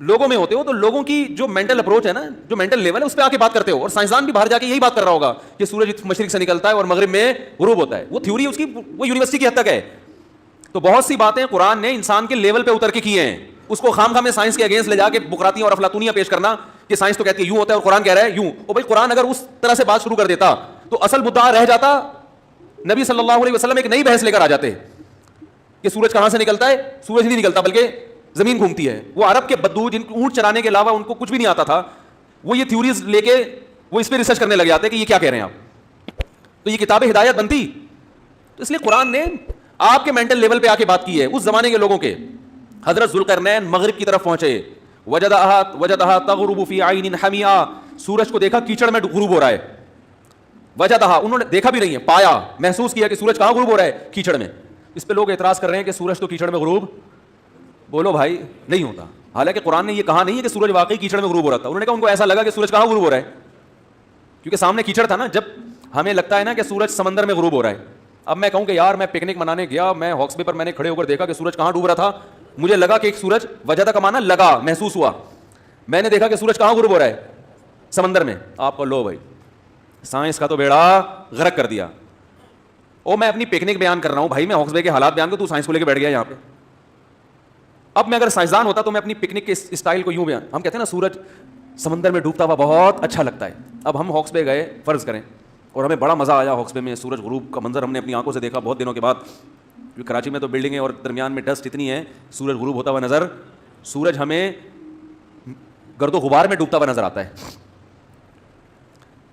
لوگوں میں ہوتے ہو تو لوگوں کی جو مینٹل اپروچ ہے نا, جو مینٹل لیول ہے, اس پہ آ کے بات کرتے ہو. اور سائنسدان بھی باہر جا کے یہی بات کر رہا ہوگا کہ سورج مشرق سے نکلتا ہے اور مغرب میں غروب ہوتا ہے. وہ تھیوری اس کی وہ یونیورسٹی کی حد تک ہے. تو بہت سی باتیں قرآن نے انسان کے لیول پہ اتر کے کی ہیں. اس کو خام خام میں سائنس کے اگینسٹ لے جا کے بقراتیاں اور افلاطونیاں پیش کرنا کہ سائنس تو کہتی ہے یوں ہوتا ہے اور قرآن کہہ رہا ہے یوں. او بھائی قرآن اگر اس طرح سے بات شروع کر دیتا تو اصل مدعا رہ جاتا, نبی صلی اللہ علیہ وسلم ایک نئی بحث لے کر آ جاتے کہ سورج کہاں سے نکلتا ہے. سورج نہیں نکلتا بلکہ زمین گھومتی ہے. وہ عرب کے بدو جن کو اونٹ چرانے کے علاوہ ان کو کچھ بھی نہیں آتا تھا, وہ یہ تھیوریز لے کے وہ اس پہ ریسرچ کرنے لگ جاتے کہ یہ کیا کہہ رہے ہیں آپ. تو یہ کتاب ہدایت بنتی. تو اس لیے قرآن نے آپ کے مینٹل لیول پہ آ کے بات کی ہے. اس زمانے کے لوگوں کے حضرت ذوالقرنین مغرب کی طرف پہنچے, وجدہا تغرب فی عین حمیہ, سورج کو دیکھا کیچڑ میں غروب ہو رہا ہے. وجدہا, انہوں نے دیکھا بھی نہیں ہے, پایا, محسوس کیا کہ سورج کہاں غروب ہو رہا ہے؟ کیچڑ میں. اس پہ لوگ اعتراض کر رہے ہیں کہ سورج تو کیچڑ میں غروب, بولو بھائی نہیں ہوتا. حالانکہ قرآن نے یہ کہا نہیں ہے کہ سورج واقعی کیچڑ میں غروب ہو رہا تھا. انہوں نے کہا ان کو ایسا لگا کہ سورج کہاں غروب ہو رہا ہے, کیونکہ سامنے کیچڑ تھا نا. جب ہمیں لگتا ہے نا کہ سورج سمندر میں غروب ہو رہا ہے, اب میں کہوں کہ یار میں پکنک منانے گیا, میں ہاکس بے پر میں نے کھڑے ہو کر دیکھا کہ سورج کہاں ڈوب رہا تھا, مجھے لگا کہ ایک سورج, وجدہ کا معنی لگا, محسوس ہوا, میں نے دیکھا کہ سورج کہاں غروب ہو رہا ہے, سمندر میں. آپ کو لو بھائی سائنس کا تو بیڑا غرق کر دیا. او میں اپنی پکنک بیان کر رہا ہوں بھائی, میں ہاکس بے کے حالات بیان کروں, تو سائنس کو لے کے بیٹھ گیا یہاں پہ. اب میں اگر سائنسدان ہوتا تو میں اپنی پکنک کے اسٹائل کو یوں بیان, ہم کہتے ہیں نا سورج سمندر میں ڈوبتا ہوا بہت اچھا لگتا ہے. اب ہم ہاکس بے گئے فرض کریں, اور ہمیں بڑا مزہ آیا ہاکس بے میں, سورج غروب کا منظر ہم نے اپنی آنکھوں سے دیکھا بہت دنوں کے بعد. کیونکہ کراچی میں تو بلڈنگیں اور درمیان میں ڈسٹ اتنی ہے, سورج غروب ہوتا ہوا نظر, سورج ہمیں گرد و غبار میں ڈوبتا ہوا نظر آتا ہے.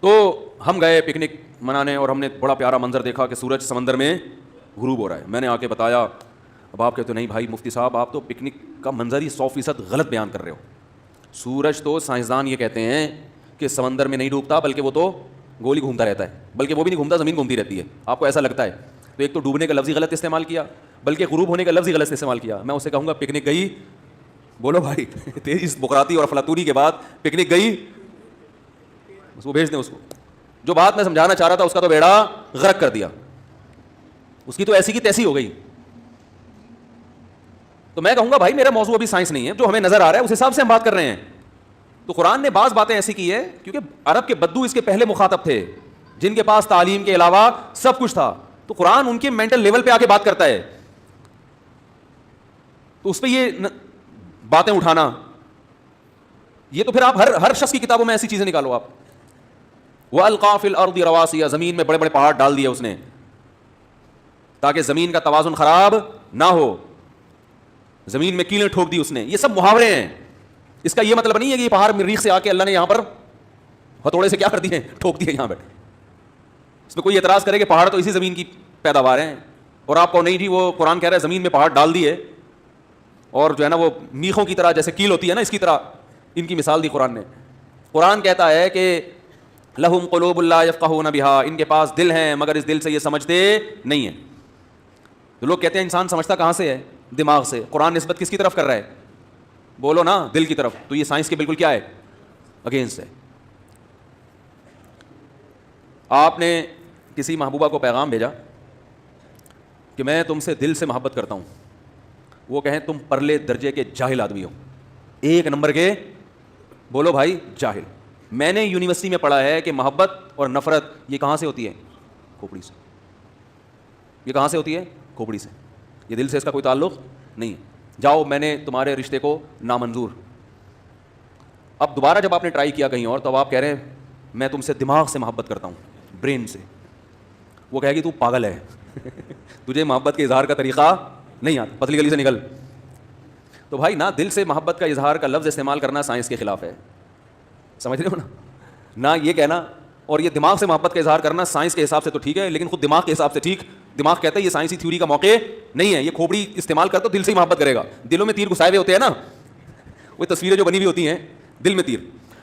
تو ہم گئے پکنک منانے اور ہم نے بڑا پیارا منظر دیکھا کہ سورج سمندر میں غروب ہو رہا ہے. میں نے آ کے بتایا, اب آپ کہتے نہیں بھائی مفتی صاحب آپ تو پکنک کا منظر ہی 100% غلط بیان کر رہے ہو. سورج تو سائنسدان یہ کہتے ہیں کہ سمندر میں نہیں ڈوبتا بلکہ وہ تو گولی گھومتا رہتا ہے, بلکہ وہ بھی نہیں گھومتا, زمین گھومتی رہتی ہے. آپ کو ایسا لگتا ہے. تو ایک تو ڈوبنے کا لفظ ہی غلط استعمال کیا, بلکہ غروب ہونے کا لفظ ہی غلط استعمال کیا. میں اسے کہوں گا پکنک گئی, بولو بھائی تیری اس بقراتی اور افلاطونی کے بعد پکنک گئی, اس کو بھیج دیں. اس کو جو بات میں سمجھانا چاہ رہا تھا اس کا تو بیڑا غرق کر دیا, اس کی تو ایسی کی تیسی ہو گئی. تو میں کہوں گا بھائی میرا موضوع ابھی سائنس نہیں ہے, جو ہمیں نظر آ رہا ہے اس حساب سے ہم بات کر رہے ہیں. تو قرآن نے بعض باتیں ایسی کی ہے کیونکہ عرب کے بدو اس کے پہلے مخاطب تھے جن کے پاس تعلیم کے علاوہ سب کچھ تھا. تو قرآن ان کے مینٹل لیول پہ آ کے بات کرتا ہے, تو اس پہ یہ باتیں اٹھانا, یہ تو پھر آپ ہر شخص کی کتابوں میں ایسی چیزیں نکالو آپ. وَأَلْقَىٰ فِي الْأَرْضِ رَوَاسِيَ, زمین میں بڑے بڑے پہاڑ ڈال دیے اس نے تاکہ زمین کا توازن خراب نہ ہو, زمین میں کیلیں ٹھوک دی اس نے. یہ سب محاورے ہیں, اس کا یہ مطلب نہیں ہے کہ یہ پہاڑ مریخ سے آ کے اللہ نے یہاں پر ہتھوڑے سے کیا کر دیے, ٹھوک دیے یہاں بیٹھے. اس میں کوئی اعتراض کرے کہ پہاڑ تو اسی زمین کی پیداوار ہیں، اور آپ کو نہیں جی وہ قرآن کہہ رہا ہے زمین میں پہاڑ ڈال دیے، اور جو ہے نا وہ میخوں کی طرح جیسے کیل ہوتی ہے نا اس کی طرح ان کی مثال دی قرآن نے. قرآن کہتا ہے کہ لہم قلوب لا یفقہون بہا، ان کے پاس دل ہیں مگر اس دل سے یہ سمجھتے نہیں ہیں. تو لوگ کہتے ہیں انسان سمجھتا کہاں سے ہے؟ دماغ سے. قرآن نسبت کس کی طرف کر رہا ہے؟ بولو نا، دل کی طرف. تو یہ سائنس کے بالکل کیا ہے؟ اگینسٹ ہے. آپ نے کسی محبوبہ کو پیغام بھیجا کہ میں تم سے دل سے محبت کرتا ہوں، وہ کہیں تم پرلے درجے کے جاہل آدمی ہو، ایک نمبر کے، بولو بھائی جاہل. میں نے یونیورسٹی میں پڑھا ہے کہ محبت اور نفرت یہ کہاں سے ہوتی ہے؟ کھوپڑی سے. یہ کہاں سے ہوتی ہے؟ کھوپڑی سے. یہ دل سے اس کا کوئی تعلق نہیں ہے. جاؤ میں نے تمہارے رشتے کو نامنظور. اب دوبارہ جب آپ نے ٹرائی کیا کہیں اور، تو اب آپ کہہ رہے ہیں میں تم سے دماغ سے محبت کرتا ہوں، برین سے. وہ کہے گی تو پاگل ہے تجھے محبت کے اظہار کا طریقہ نہیں آتا، پتلی گلی سے نکل. تو بھائی نہ دل سے محبت کا اظہار کا لفظ استعمال کرنا سائنس کے خلاف ہے، سمجھ رہے ہو نا؟ نہ یہ کہنا، اور یہ دماغ سے محبت کا اظہار کرنا سائنس کے حساب سے تو ٹھیک ہے، لیکن خود دماغ کے حساب سے ٹھیک. دماغ کہتا ہے یہ سائنسی تھیوری کا موقع نہیں ہے، یہ کھوپڑی استعمال کر تو دل سے ہی محبت کرے گا. دلوں میں تیر گھسائے ہوئے ہوتے ہیں نا، وہ تصویریں جو بنی ہوئی ہوتی ہیں دل میں تیر.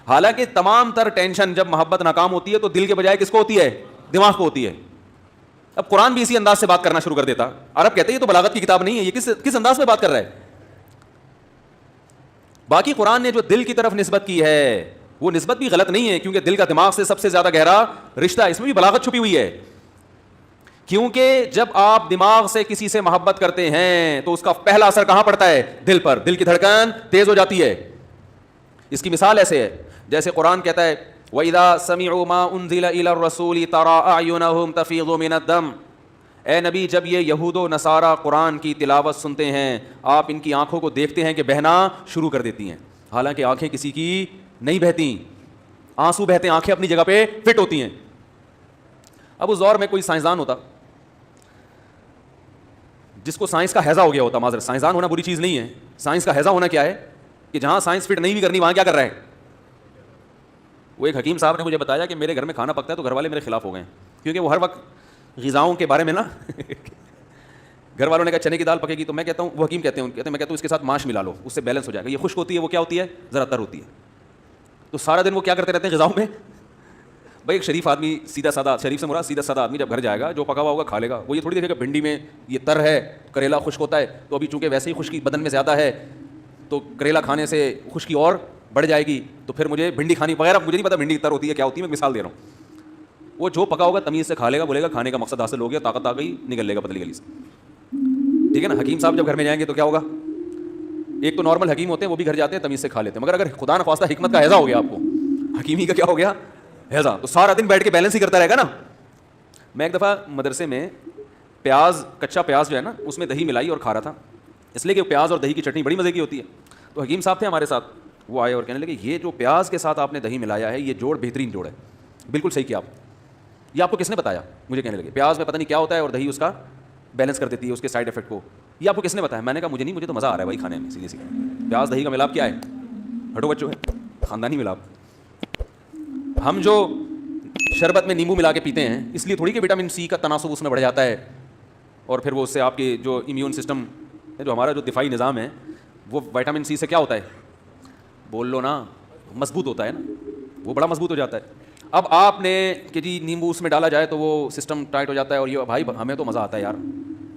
حالانکہ تمام تر ٹینشن جب محبت ناکام ہوتی ہے تو دل کے بجائے کس کو ہوتی ہے؟ دماغ کو ہوتی ہے. اب قرآن بھی اسی انداز سے بات کرنا شروع کر دیتا. عرب کہتے ہیں یہ تو بلاغت کی کتاب نہیں ہے، یہ کس انداز میں بات کر رہا ہے؟ باقی قرآن نے جو دل کی طرف نسبت کی ہے وہ نسبت بھی غلط نہیں ہے، کیونکہ دل کا دماغ سے سب سے زیادہ گہرا رشتہ ہے. اس میں بھی بلاغت چھپی ہوئی ہے، کیونکہ جب آپ دماغ سے کسی سے محبت کرتے ہیں تو اس کا پہلا اثر کہاں پڑتا ہے؟ دل پر. دل کی دھڑکن تیز ہو جاتی ہے. اس کی مثال ایسے ہے جیسے قرآن کہتا ہے وَإِذَا سَمِعُوا مَا أُنزِلَ إِلَى الرَّسُولِ تَرَىٰ أَعْيُنَهُمْ تَفِيضُ مِنَ الدَّمْعِ. اے نبی جب یہ یہود و نصارہ قرآن کی تلاوت سنتے ہیں آپ ان کی آنکھوں کو دیکھتے ہیں کہ بہنا شروع کر دیتی ہیں. حالانکہ آنکھیں کسی کی نہیں بہتی، آنسو بہتے ہیں، آنکھیں اپنی جگہ پہ فٹ ہوتی ہیں. اب اس دور میں کوئی سائنسدان ہوتا جس کو سائنس کا ہیضہ ہو گیا ہوتا. معذرت، سائنسدان ہونا بری چیز نہیں ہے، سائنس کا ہیضہ ہونا کیا ہے کہ جہاں سائنس فٹ نہیں بھی کرنی وہاں کیا کر رہا ہے. وہ ایک حکیم صاحب نے مجھے بتایا کہ میرے گھر میں کھانا پکتا ہے تو گھر والے میرے خلاف ہو گئے ہیں، کیونکہ وہ ہر وقت غذاؤں کے بارے میں نا گھر والوں نے کہا چنے کی دال پکے گی تو میں کہتا ہوں، وہ حکیم کہتے ہیں میں کہتا ہوں اس کے ساتھ ماش ملا لو، اس سے بیلنس ہو جائے گا. یہ خشک ہوتی ہے، وہ کیا ہوتی ہے؟ ذرا تر ہوتی ہے. تو سارا دن وہ کیا کرتے رہتے ہیں غذاؤں میں. بھائی ایک شریف آدمی، سیدھا سادہ، شریف سے مراد سیدھا سادہ آدمی جب گھر جائے گا جو پکا ہوا ہوگا کھا لے گا. وہ یہ تھوڑی دیکھے گا بھنڈی میں یہ تر ہے، کریلا خشک ہوتا ہے، تو ابھی چونکہ ویسے ہی خشکی بدن میں زیادہ ہے تو کریلا کھانے سے خشکی اور بڑھ جائے گی، تو پھر مجھے بھنڈی کھانی وغیرہ. مجھے نہیں پتا بھنڈی تر ہوتی ہے کیا ہوتی ہے، میں مثال دے رہا ہوں. وہ جو پکا ہوگا تمیز سے کھا لے گا، بولے گا کھانے کا مقصد حاصل ہو گیا، طاقت آ گئی، نکل لے گا پتلی گلی سے. ٹھیک ہے نا؟ حکیم صاحب جب گھر میں جائیں گے تو کیا ہوگا؟ ایک تو نارمل حکیم ہوتے ہیں وہ بھی گھر جاتے ہیں تمیز سے کھا لیتے ہیں، مگر اگر خدا نخواستہ حکمت کا ہیضہ ہو گیا آپ کو، حکیمی کا کیا ہو گیا؟ ہیضہ، تو سارا دن بیٹھ کے بیلنس ہی کرتا رہے گا نا. میں ایک دفعہ مدرسے میں پیاز، کچا پیاز جو ہے نا اس میں دہی ملائی اور کھا رہا تھا، اس لیے کہ پیاز اور دہی کی چٹنی بڑی مزے کی ہوتی ہے. تو حکیم صاحب تھے ہمارے ساتھ، وہ آئے اور کہنے لگے یہ جو پیاز کے ساتھ آپ نے دہی ملایا ہے یہ جوڑ بہترین جوڑ ہے. بالکل صحیح کیا آپ. یہ آپ کو کس نے بتایا؟ مجھے کہنے لگے پیاز میں پتہ نہیں کیا ہوتا ہے اور دہی اس کا بیلنس کر دیتی ہے اس کے سائڈ افیکٹ کو. یہ آپ کو کس نے بتایا؟ میں نے کہا مجھے نہیں، مجھے تو مزہ آ رہا ہے بھائی کھانے میں. سیدھی سی پیاز دہی کا ملاپ کیا ہے؟ ہٹو بچوں ہے، خاندانی ملاپ. ہم جو شربت میں نیمبو ملا کے پیتے ہیں اس لیے تھوڑی کہ وٹامن سی کا تناسب اس میں بڑھ جاتا ہے اور پھر وہ اس سے آپ کی جو امیون سسٹم ہے، جو ہمارا جو دفاعی نظام ہے، وہ وٹامن سی سے کیا ہوتا ہے؟ بول لو نا، مضبوط ہوتا ہے نا، وہ بڑا مضبوط ہو جاتا ہے. اب آپ نے کہ جی نیمبو اس میں ڈالا جائے تو وہ سسٹم ٹائٹ ہو جاتا ہے، اور یہ بھائی ہمیں تو مزہ آتا ہے یار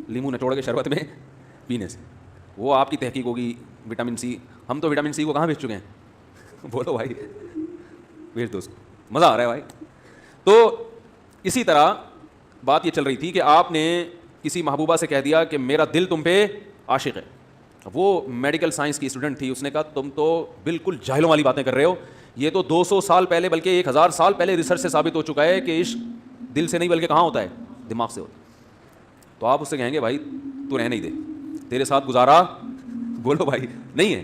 لیمو نچوڑ کے شربت میں پینے سے. وہ آپ کی تحقیق ہوگی وٹامن سی. ہم تو وٹامن سی کو کہاں بھیج چکے ہیں؟ بولو بھائی، بھیج دو اس کو، مزہ آ رہا ہے بھائی. تو اسی طرح بات یہ چل رہی تھی کہ آپ نے کسی محبوبہ سے کہہ دیا کہ میرا دل تم پہ عاشق ہے. وہ میڈیکل سائنس کی اسٹوڈنٹ تھی، اس نے کہا تم تو بالکل جاہلوں والی باتیں کر رہے ہو، یہ تو 200 سال پہلے بلکہ 1000 سال پہلے ریسرچ سے ثابت ہو چکا ہے کہ عشق دل سے نہیں بلکہ کہاں ہوتا ہے؟ دماغ سے ہوتا ہے. تو آپ اس سے کہیں گے بھائی تو رہنے ہی دے، تیرے ساتھ گزارا بولو بھائی نہیں ہے.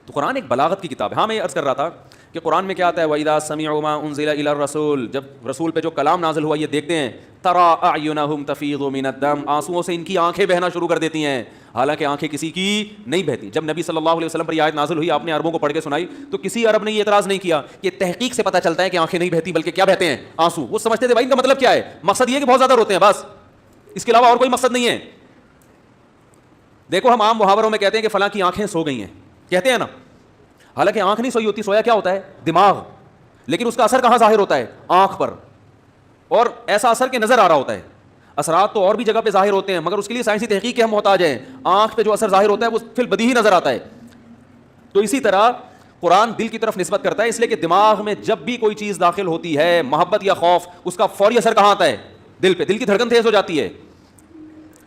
تو قرآن ایک بلاغت کی کتاب ہے. ہاں میں یہ عرض کر رہا تھا کہ قرآن میں کیا آتا ہے وَإِذَا سَمِعُوا مَا أُنزِلَ إِلَى الرَّسُولِ، جب رسول پہ جو کلام نازل ہوا یہ دیکھتے ہیں تَرَىٰ أَعْيُنَهُمْ تَفِيضُ مِنَ الدَّمْعِ، آنسوؤں سے ان کی آنکھیں بہنا شروع کر دیتی ہیں، حالانکہ آنکھیں کسی کی نہیں بہتی. جب نبی صلی اللہ علیہ وسلم پر یہ آیت نازل ہوئی آپ نے عربوں کو پڑھ کے سنائی تو کسی عرب نے یہ اعتراض نہیں کیا کہ تحقیق سے پتہ چلتا ہے کہ آنکھیں نہیں بہتی بلکہ کیا بہتے ہیں آنسو. وہ سمجھتے تھے بھائی ان کا مطلب کیا ہے، مقصد یہ کہ بہت زیادہ روتے ہیں بس، اس کے علاوہ اور کوئی مقصد نہیں ہے. دیکھو ہم عام محاوروں میں کہتے ہیں کہ فلاں کی آنکھیں سو گئی ہیں، کہتے ہیں نا، حالانکہ آنکھ نہیں سوئی ہوتی، سویا کیا ہوتا ہے دماغ، لیکن اس کا اثر کہاں ظاہر ہوتا ہے آنکھ پر، اور ایسا اثر کہ نظر آ رہا ہوتا ہے. اثرات تو اور بھی جگہ پہ ظاہر ہوتے ہیں مگر اس کے لیے سائنسی تحقیق کے ہم محتاج ہیں. آنکھ پہ جو اثر ظاہر ہوتا ہے وہ فی البدیہی نظر آتا ہے. تو اسی طرح قرآن دل کی طرف نسبت کرتا ہے، اس لیے کہ دماغ میں جب بھی کوئی چیز داخل ہوتی ہے محبت یا خوف، اس کا فوری اثر کہاں آتا ہے دل پہ، دل کی دھڑکن تیز ہو جاتی ہے.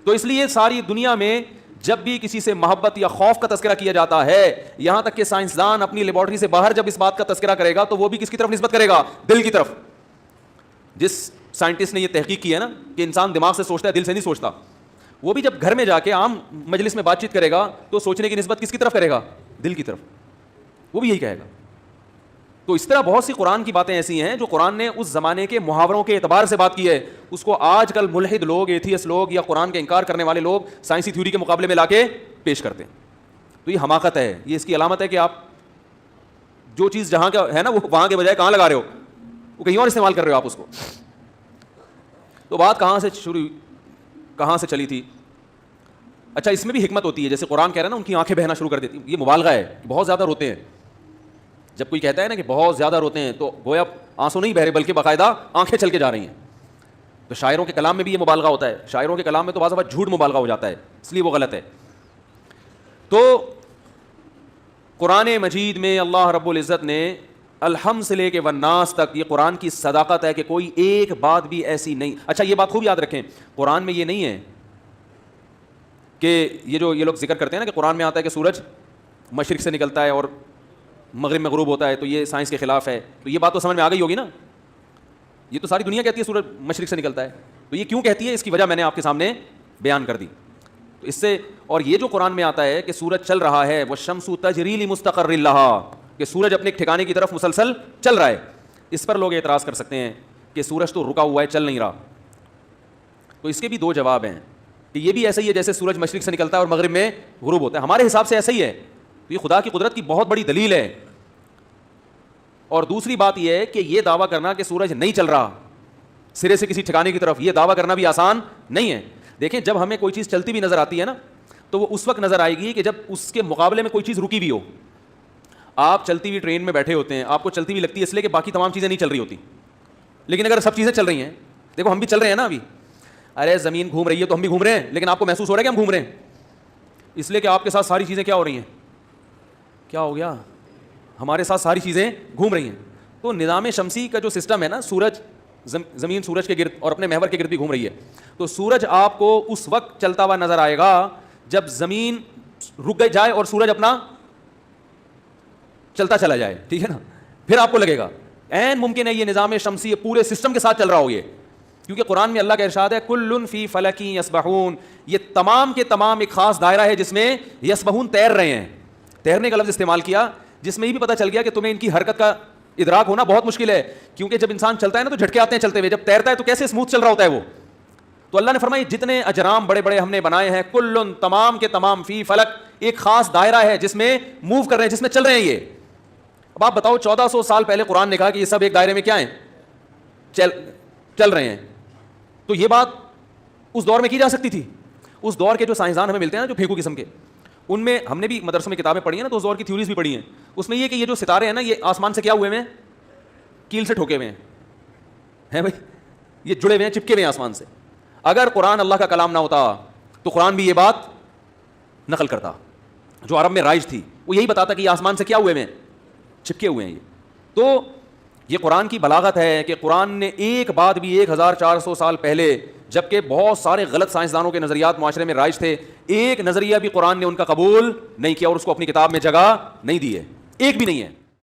تو اس لیے ساری دنیا میں جب بھی کسی سے محبت یا خوف کا تذکرہ کیا جاتا ہے، یہاں تک کہ سائنسدان اپنی لیبارٹری سے باہر جب اس بات کا تذکرہ کرے گا تو وہ بھی کس کی طرف نسبت کرے گا، دل کی طرف. جس سائنٹسٹ نے یہ تحقیق کی ہے نا کہ انسان دماغ سے سوچتا ہے دل سے نہیں سوچتا، وہ بھی جب گھر میں جا کے عام مجلس میں بات چیت کرے گا تو سوچنے کی نسبت کس کی طرف کرے گا، دل کی طرف، وہ بھی یہی کہے گا. تو اس طرح بہت سی قرآن کی باتیں ایسی ہیں جو قرآن نے اس زمانے کے محاوروں کے اعتبار سے بات کی ہے، اس کو آج کل ملحد لوگ، ایتھیس لوگ یا قرآن کا انکار کرنے والے لوگ سائنسی تھیوری کے مقابلے میں لا کے پیش کرتے ہیں. تو یہ حماقت ہے، یہ اس کی علامت ہے کہ آپ جو چیز جہاں کا ہے نا وہ وہاں کے بجائے کہاں لگا رہے ہو، وہ کہیں اور استعمال کر رہے ہو آپ اس کو. تو بات کہاں سے شروع، کہاں سے چلی تھی؟ اچھا اس میں بھی حکمت ہوتی ہے، جیسے قرآن کہہ رہا ہے نا ان کی آنکھیں بہنا شروع کر دیتی، یہ مبالغہ ہے، بہت زیادہ روتے ہیں. جب کوئی کہتا ہے نا کہ بہت زیادہ روتے ہیں تو گویا آنسو نہیں بہ رہے بلکہ باقاعدہ آنکھیں چل کے جا رہی ہیں. تو شاعروں کے کلام میں بھی یہ مبالغہ ہوتا ہے، شاعروں کے کلام میں تو بعض اوقات جھوٹ مبالغہ ہو جاتا ہے، اس لیے وہ غلط ہے. تو قرآن مجید میں اللہ رب العزت نے الحمد سے لے کے والناس تک یہ قرآن کی صداقت ہے کہ کوئی ایک بات بھی ایسی نہیں. اچھا یہ بات خوب یاد رکھیں، قرآن میں یہ نہیں ہے کہ یہ لوگ ذکر کرتے ہیں نا کہ قرآن میں آتا ہے کہ سورج مشرق سے نکلتا ہے اور مغرب میں غروب ہوتا ہے، تو یہ سائنس کے خلاف ہے. تو یہ بات تو سمجھ میں آ گئی ہوگی نا، یہ تو ساری دنیا کہتی ہے سورج مشرق سے نکلتا ہے، تو یہ کیوں کہتی ہے اس کی وجہ میں نے آپ کے سامنے بیان کر دی. تو اس سے، اور یہ جو قرآن میں آتا ہے کہ سورج چل رہا ہے والشمس تجری لمستقر لہا، کہ سورج اپنے ٹھکانے کی طرف مسلسل چل رہا ہے، اس پر لوگ اعتراض کر سکتے ہیں کہ سورج تو رکا ہوا ہے چل نہیں رہا. تو اس کے بھی دو جواب ہیں کہ یہ بھی ایسا ہی ہے جیسے سورج مشرق سے نکلتا ہے اور مغرب میں غروب ہوتا ہے، ہمارے حساب سے ایسا ہی ہے. تو یہ خدا کی قدرت کی بہت بڑی دلیل ہے. اور دوسری بات یہ ہے کہ یہ دعویٰ کرنا کہ سورج نہیں چل رہا سرے سے کسی ٹھکانے کی طرف، یہ دعویٰ کرنا بھی آسان نہیں ہے. دیکھیں جب ہمیں کوئی چیز چلتی بھی نظر آتی ہے نا تو وہ اس وقت نظر آئے گی کہ جب اس کے مقابلے میں کوئی چیز رکی بھی ہو. آپ چلتی ہوئی ٹرین میں بیٹھے ہوتے ہیں، آپ کو چلتی ہوئی لگتی ہے اس لیے کہ باقی تمام چیزیں نہیں چل رہی ہوتی، لیکن اگر سب چیزیں چل رہی ہیں، دیکھو ہم بھی چل رہے ہیں نا ابھی، ارے زمین گھوم رہی ہے تو ہم بھی گھوم رہے ہیں، لیکن آپ کو محسوس ہو رہا ہے کہ ہم گھوم رہے ہیں، اس لیے کہ آپ کے ساتھ ساری چیزیں کیا ہو رہی ہیں، کیا ہو گیا، ہمارے ساتھ ساری چیزیں گھوم رہی ہیں. تو نظام شمسی کا جو سسٹم ہے نا، سورج زمین سورج کے گرد اور اپنے محور کے گرد بھی گھوم رہی ہے. تو سورج آپ کو اس وقت چلتا ہوا نظر آئے گا جب زمین رک جائے اور سورج اپنا چلتا چلا جائے، ٹھیک ہے نا، پھر آپ کو لگے گا عین ممکن ہے یہ نظام شمسی پورے سسٹم کے ساتھ چل رہا ہو یہ، کیونکہ قرآن میں اللہ کا ارشاد ہے کل فی فلک یسبحون، یہ تمام کے تمام ایک خاص دائرہ ہے جس میں یسبحون تیر رہے ہیں. تیرنے کا لفظ استعمال کیا جس میں یہ بھی پتہ چل گیا کہ تمہیں ان کی حرکت کا ادراک ہونا بہت مشکل ہے، کیونکہ جب انسان چلتا ہے نا تو جھٹکے آتے ہیں چلتے ہوئے، جب تیرتا ہے تو کیسے اسموتھ چل رہا ہوتا ہے وہ. تو اللہ نے فرمایا جتنے اجرام بڑے بڑے ہم نے بنائے ہیں کل تمام کے تمام فی فلک، ایک خاص دائرہ ہے جس میں موو کر رہے ہیں، جس میں چل رہے ہیں یہ. اب آپ بتاؤ 1400 سال پہلے قرآن نے کہا کہ یہ سب ایک دائرے میں کیا ہیں، چل رہے ہیں. تو یہ بات اس دور میں کی جا سکتی تھی. اس دور کے جو سائنسدان ہمیں ملتے ہیں نا جو پھینکو قسم کے، ان میں ہم نے بھی مدرسوں میں کتابیں پڑھی ہیں نا تو اس دور کی تھیوریز بھی پڑھی ہیں. اس میں یہ کہ یہ جو ستارے ہیں نا یہ آسمان سے کیا ہوئے ہیں، کیل سے ٹھوکے ہوئے ہیں بھائی، یہ جڑے ہوئے ہیں، چپکے ہوئے ہیں آسمان سے. اگر قرآن اللہ کا کلام نہ ہوتا تو قرآن بھی یہ بات نقل کرتا. جو عرب میں رائج تھی وہ یہی بتاتا کہ یہ آسمان سے کیا ہوئے ہیں، چپکے ہوئے ہیں یہ. تو یہ قرآن کی بلاغت ہے کہ قرآن نے ایک بات بھی 1400 سال پہلے، جبکہ بہت سارے غلط سائنسدانوں کے نظریات معاشرے میں رائج تھے، ایک نظریہ بھی قرآن نے ان کا قبول نہیں کیا اور اس کو اپنی کتاب میں جگہ نہیں دی ہے، ایک بھی نہیں ہے.